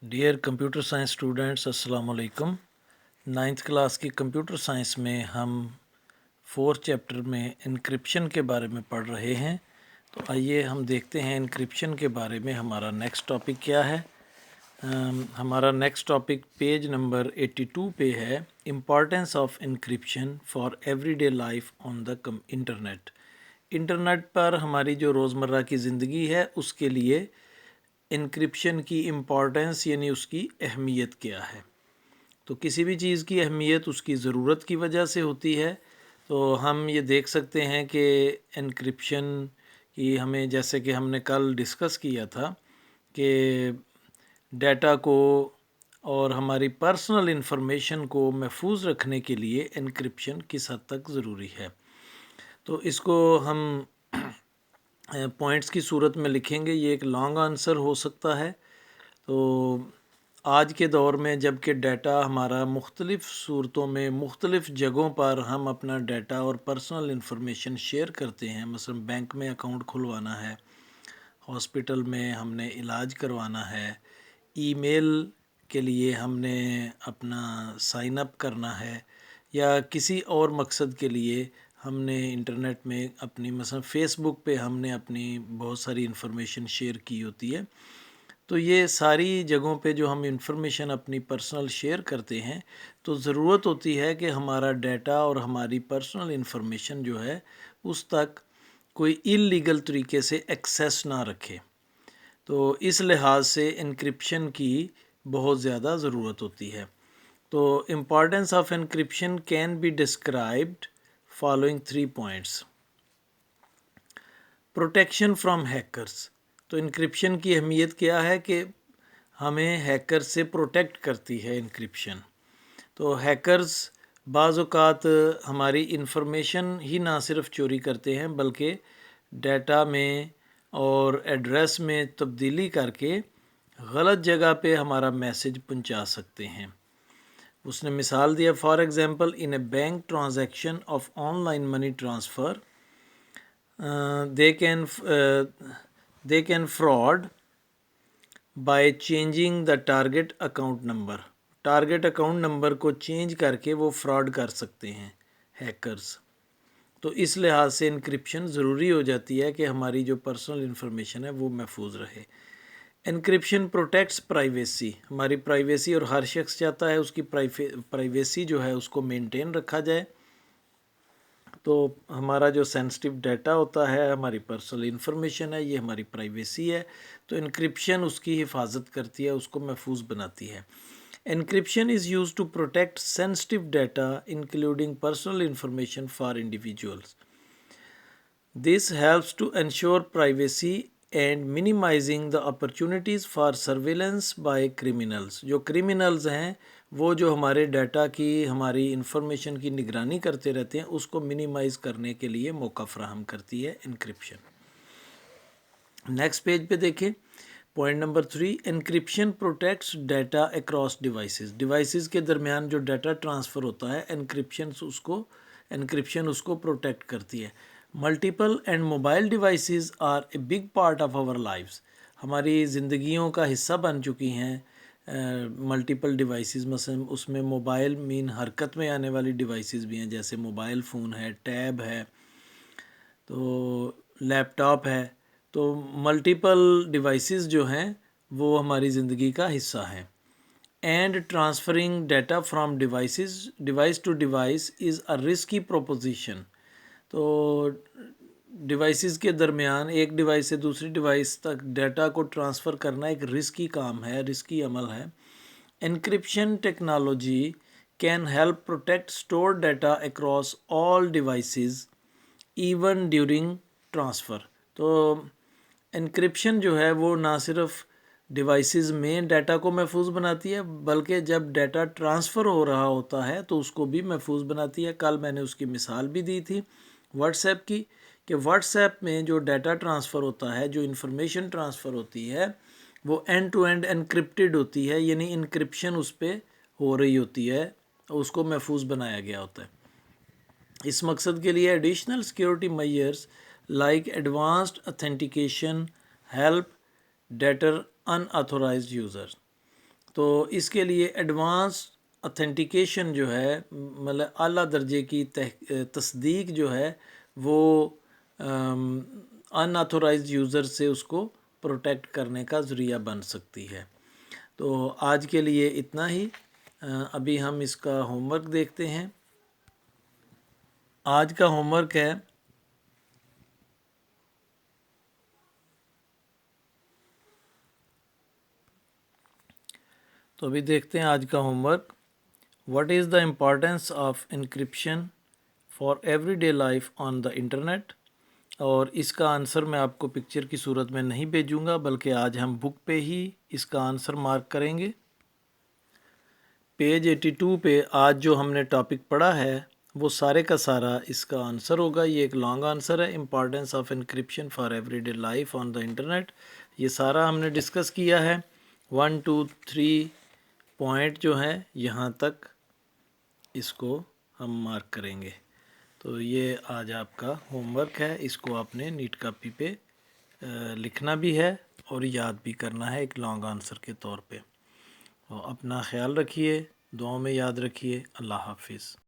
Dear computer science students, अस्सलाम वालेकुम। Ninth class की कंप्यूटर साइंस में हम फोर्थ चैप्टर में इनक्रिप्शन के बारे में पढ़ रहे हैं। तो आइए हम देखते हैं इनक्रिप्शन के बारे में हमारा नेक्स्ट टॉपिक क्या है। हमारा नेक्स्ट टॉपिक पेज नंबर 82 पे है, importance of encryption for everyday life on the internet. Internet पर हमारी जो रोज़मर्रा की ज़िंदगी है उसके लिए इनक्रिप्शन की इम्पॉर्टेंस यानी उसकी अहमियत क्या है। तो किसी भी चीज़ की अहमियत उसकी ज़रूरत की वजह से होती है। तो हम ये देख सकते हैं कि इनक्रिप्शन की हमें, जैसे कि हमने कल डिस्कस किया था, कि डाटा को और हमारी पर्सनल इन्फॉर्मेशन को महफूज रखने के लिए इनक्रिप्शन किस हद तक ज़रूरी है। तो इसको हम पॉइंट्स की सूरत में लिखेंगे। ये एक लॉन्ग आंसर हो सकता है। तो आज के दौर में जबकि डाटा हमारा मुख्तलिफ़ सूरतों में मुख्तलिफ़ जगहों पर हम अपना डाटा और पर्सनल इन्फॉर्मेशन शेयर करते हैं, मसलन बैंक में अकाउंट खुलवाना है, हॉस्पिटल में हमने इलाज करवाना है, ईमेल के लिए हमने अपना साइन अप करना है, या किसी और मकसद के लिए हमने इंटरनेट में अपनी, मसलन फ़ेसबुक पे हमने अपनी बहुत सारी इन्फॉर्मेशन शेयर की होती है। तो ये सारी जगहों पे जो हम इंफॉर्मेशन अपनी पर्सनल शेयर करते हैं, तो ज़रूरत होती है कि हमारा डाटा और हमारी पर्सनल इन्फॉर्मेशन जो है उस तक कोई इलीगल तरीके से एक्सेस ना रखे। तो इस लिहाज से इनक्रिप्शन की बहुत ज़्यादा ज़रूरत होती है। तो importance of encryption can be described following 3 points. Protection from hackers. तो इनक्रिप्शन की अहमियत क्या है कि हमें हैकर से प्रोटेक्ट करती है इनक्रिप्शन। तो हैकर्स बाज़ औक़ात हमारी इन्फॉर्मेशन ही ना सिर्फ चोरी करते हैं बल्कि डाटा में और एड्रेस में तब्दीली करके गलत जगह पे हमारा मैसेज पहुंचा सकते हैं। उसने मिसाल दिया, for example in A bank transaction of online money transfer they can fraud by changing the target account number। Target account number को चेंज करके वो फ्रॉड कर सकते हैं हैकर्स। तो इस लिहाज से इनक्रिप्शन ज़रूरी हो जाती है कि हमारी जो पर्सनल इन्फॉर्मेशन है वो महफूज रहे। Encryption protects privacy. हमारी प्राइवेसी, और हर शख्स चाहता है उसकी प्राइवेसी जो है उसको मेंटेन रखा जाए। तो हमारा जो सेंसिटिव डाटा होता है, हमारी पर्सनल इन्फॉर्मेशन है, ये हमारी प्राइवेसी है। तो इनक्रिप्शन उसकी हिफाजत करती है, उसको महफूज बनाती है। Encryption is use to protect sensitive data including personal information for individuals. This helps to ensure privacy and minimising the opportunities for surveillance by criminals. जो क्रिमिनल्स हैं वो जो हमारे डाटा की, हमारी इंफॉर्मेशन की निगरानी करते रहते हैं, उसको मिनिमाइज़ करने के लिए मौका फ़राहम करती है इनक्रिप्शन। नेक्स्ट पेज पे देखें, point number 3, encryption protects data across devices. Devices के दरमियान जो डाटा ट्रांसफ़र होता है, इनक्रिप्शन उसको प्रोटेक्ट करती है। Multiple and mobile devices are a big part of our lives. हमारी ज़िंदगियों का हिस्सा बन चुकी हैं मल्टीपल डिवाइसेस। मसलन उसमें मोबाइल मीन हरकत में आने वाली डिवाइसेस भी हैं, जैसे मोबाइल फ़ोन है, टैब है, तो लैपटॉप है। तो मल्टीपल डिवाइसेस जो हैं वो हमारी ज़िंदगी का हिस्सा हैं। And transferring data from device to device is a risky proposition. तो डिवाइसेस के दरमियान एक डिवाइस से दूसरी डिवाइस तक डाटा को ट्रांसफ़र करना एक रिस्की काम है, रिस्की अमल है। Encryption technology can help protect store data across all devices even during transfer. तो एनक्रिप्शन जो है वो ना सिर्फ डिवाइसेस में डाटा को महफूज बनाती है बल्कि जब डाटा ट्रांसफ़र हो रहा होता है तो उसको भी महफूज बनाती है। कल मैंने उसकी मिसाल भी दी थी व्हाट्सएप की, कि व्हाट्सएप में जो डाटा ट्रांसफ़र होता है, जो इन्फॉर्मेशन ट्रांसफ़र होती है, वो एंड टू एंड एनक्रिप्टेड होती है, यानी इनक्रिप्शन उस पर हो रही होती है, उसको महफूज बनाया गया होता है। इस मकसद के लिए additional security measures like advanced authentication help debtor unauthorised user. تو اس کے لیے ایڈوانس اتھینٹیکیشن جو ہے مطلب اعلیٰ درجے کی تصدیق جو ہے وہ ان آتھورائزڈ یوزر سے اس کو پروٹیکٹ کرنے کا ذریعہ بن سکتی ہے۔ تو آج کے لیے اتنا ہی۔ ابھی ہم اس کا ہوم ورک دیکھتے ہیں۔ آج کا ہوم ورک ہے تو ابھی دیکھتے ہیں آج کا home work. What is the importance of encryption for every day life on the internet? اور اس کا آنسر میں آپ کو پکچر کی صورت میں نہیں بھیجوں گا، بلکہ آج ہم بک پہ ہی اس کا آنسر مارک کریں گے۔ پیج 82 پہ آج جو ہم نے ٹاپک پڑھا ہے وہ سارے کا سارا اس کا آنسر ہوگا۔ یہ ایک لانگ آنسر ہے، importance of encryption for every day life on the internet. یہ سارا ہم نے ڈسکس کیا ہے۔ 1 2 3 پوائنٹ جو ہیں یہاں تک اس کو ہم مارک کریں گے۔ تو یہ آج آپ کا ہوم ورک ہے، اس کو آپ نے نیٹ کاپی پہ لکھنا بھی ہے اور یاد بھی کرنا ہے ایک لانگ آنسر کے طور پہ۔ اپنا خیال رکھیے، دعاؤں میں یاد رکھیے۔ اللہ حافظ۔